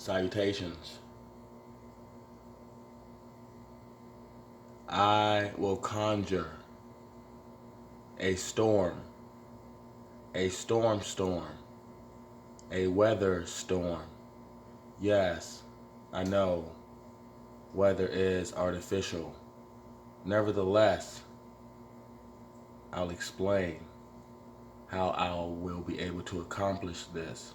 Salutations. I will conjure a storm, a storm, a weather storm. Yes, I know weather is artificial. Nevertheless, I'll explain how I will be able to accomplish this.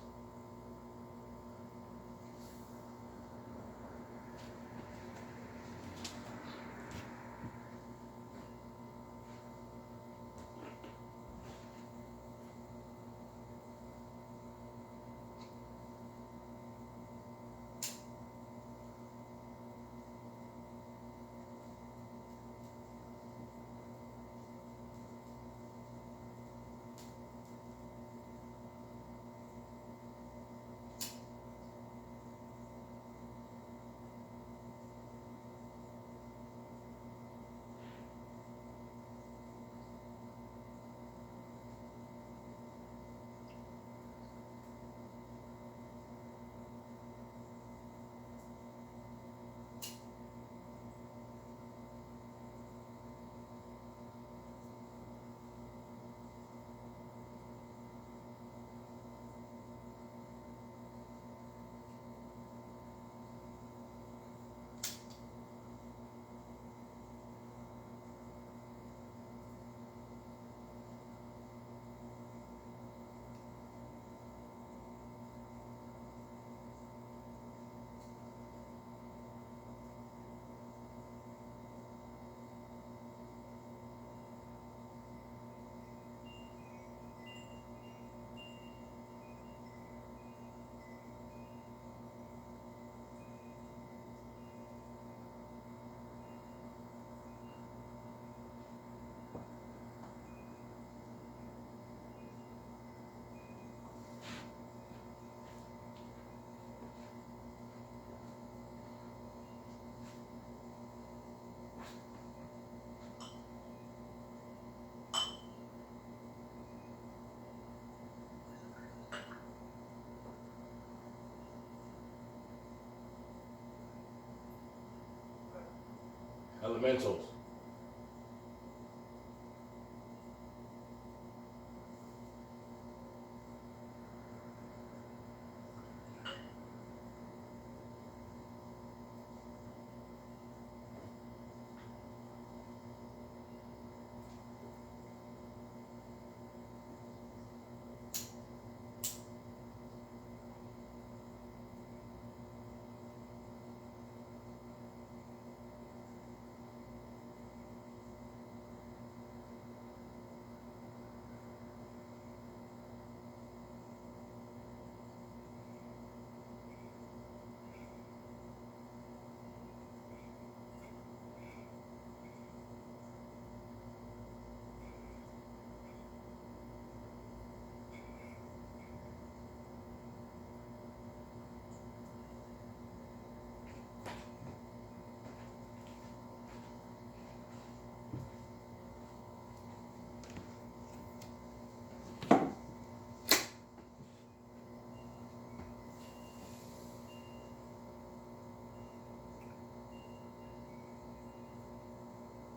Elementals.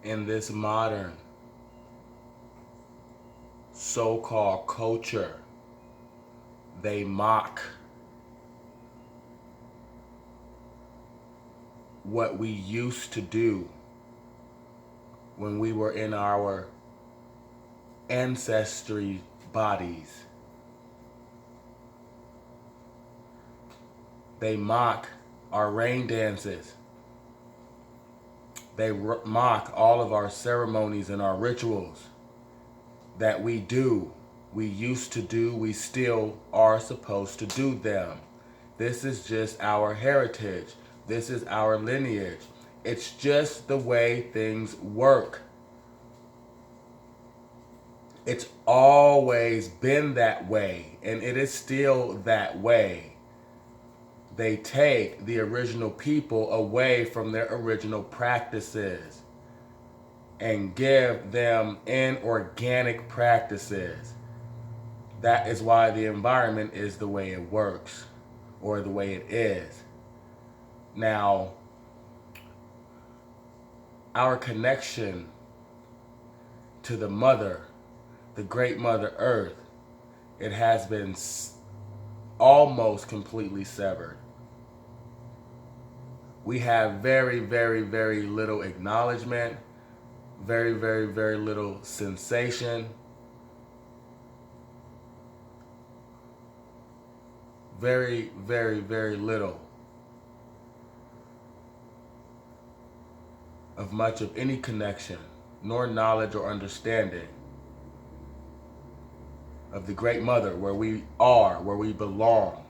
In this modern so-called culture, they mock what we used to do when we were in our ancestry bodies. They mock our rain dances. They mock all of our ceremonies and our rituals that we do, we used to do, we still are supposed to do them. This is just our heritage. This is our lineage. It's just the way things work. It's always been that way, and it is still that way. They take the original people away from their original practices and give them inorganic practices. That is why the environment is the way it works. or the way it is. Now, our connection to the mother, the great mother earth, it has been almost completely severed. We have very, very, very little acknowledgement, very, very, very little sensation, very, very, very little of much of any connection, nor knowledge or understanding of the great mother, where we are, where we belong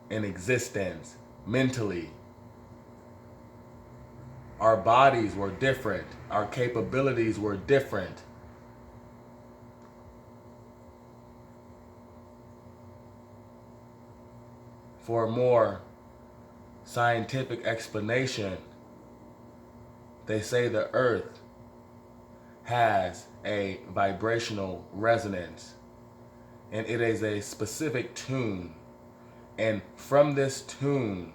in existence, mentally. Our bodies were different. Our capabilities were different. For a more scientific explanation, they say the earth has a vibrational resonance, and it is a specific tune. And from this tune,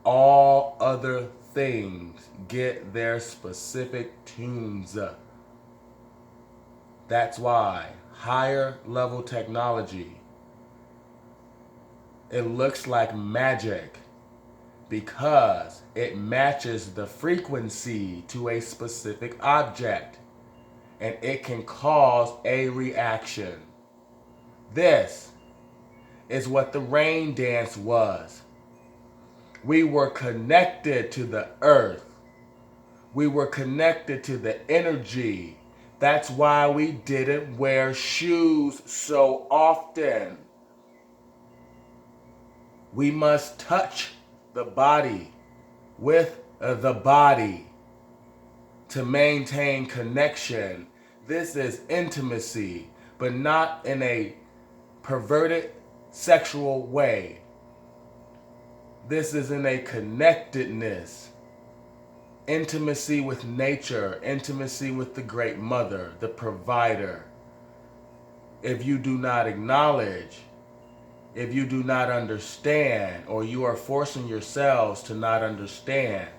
all other things get their specific tunes. That's why higher level technology, it looks like magic, because it matches the frequency to a specific object, and it can cause a reaction. This is what the rain dance was. We were connected to the earth. We were connected to the energy. That's why we didn't wear shoes so often. We must touch the body with the body to maintain connection. This is intimacy, but not in a perverted sexual way. This is in a connectedness, intimacy with nature, intimacy with the great mother, the provider. If you do not acknowledge, if you do not understand, or you are forcing yourselves to not understand,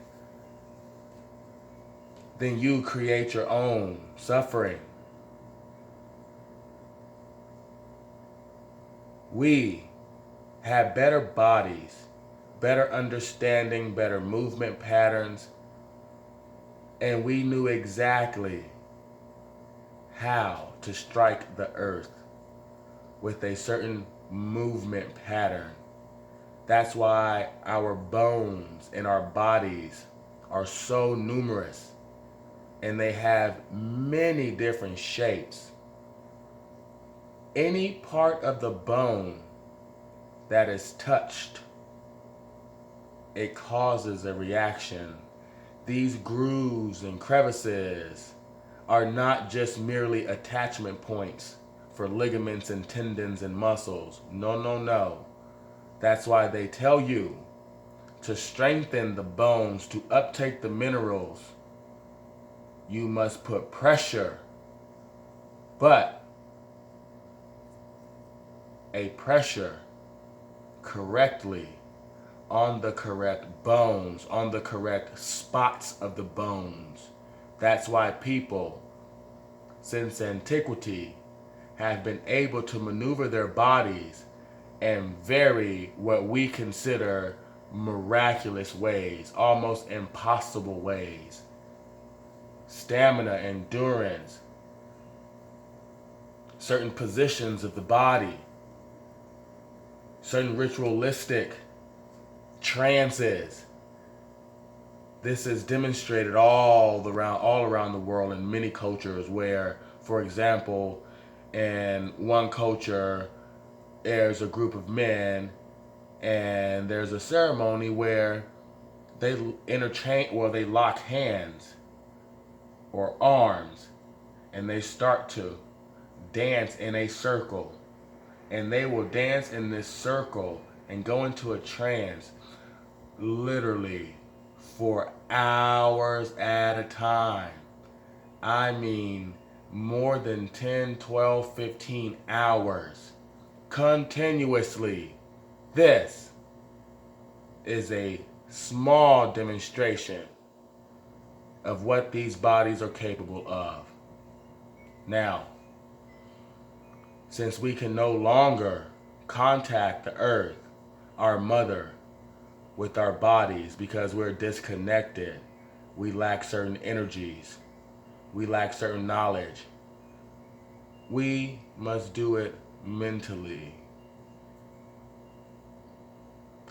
then you create your own suffering. We have better bodies, better understanding, better movement patterns, and we knew exactly how to strike the earth with a certain movement pattern. That's why our bones in our bodies are so numerous, and they have many different shapes. Any part of the bone that is touched, it causes a reaction. These grooves and crevices are not just merely attachment points for ligaments and tendons and muscles. No, no, no. That's why they tell you to strengthen the bones, to uptake the minerals. You must put pressure, but a pressure correctly on the correct bones, on the correct spots of the bones. That's why people, since antiquity, have been able to maneuver their bodies in very, what we consider, miraculous ways, almost impossible ways. Stamina, endurance, certain positions of the body, certain ritualistic trances. This is demonstrated all around the world in many cultures where, for example, in one culture, there's a group of men and there's a ceremony where they they lock hands or arms, and they start to dance in a circle. And they will dance in this circle and go into a trance literally for hours at a time. I mean, more than 10, 12, 15 hours continuously. This is a small demonstration of what these bodies are capable of. Now, since we can no longer contact the earth, our mother, with our bodies because we're disconnected, we lack certain energies, we lack certain knowledge, we must do it mentally.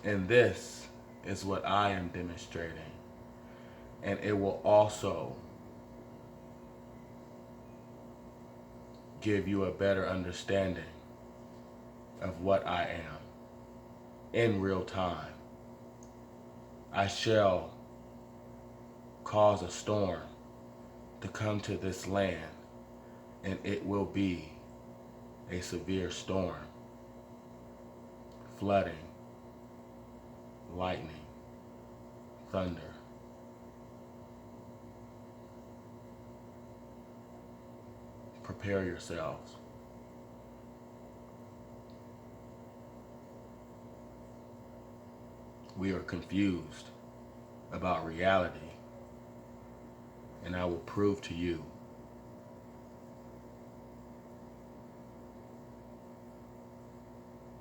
And this is what I am demonstrating. And it will also give you a better understanding of what I am in real time. I shall cause a storm to come to this land, and it will be a severe storm, flooding, lightning, thunder. Prepare yourselves. We are confused about reality, and I will prove to you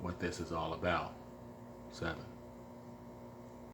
what this is all about. 7.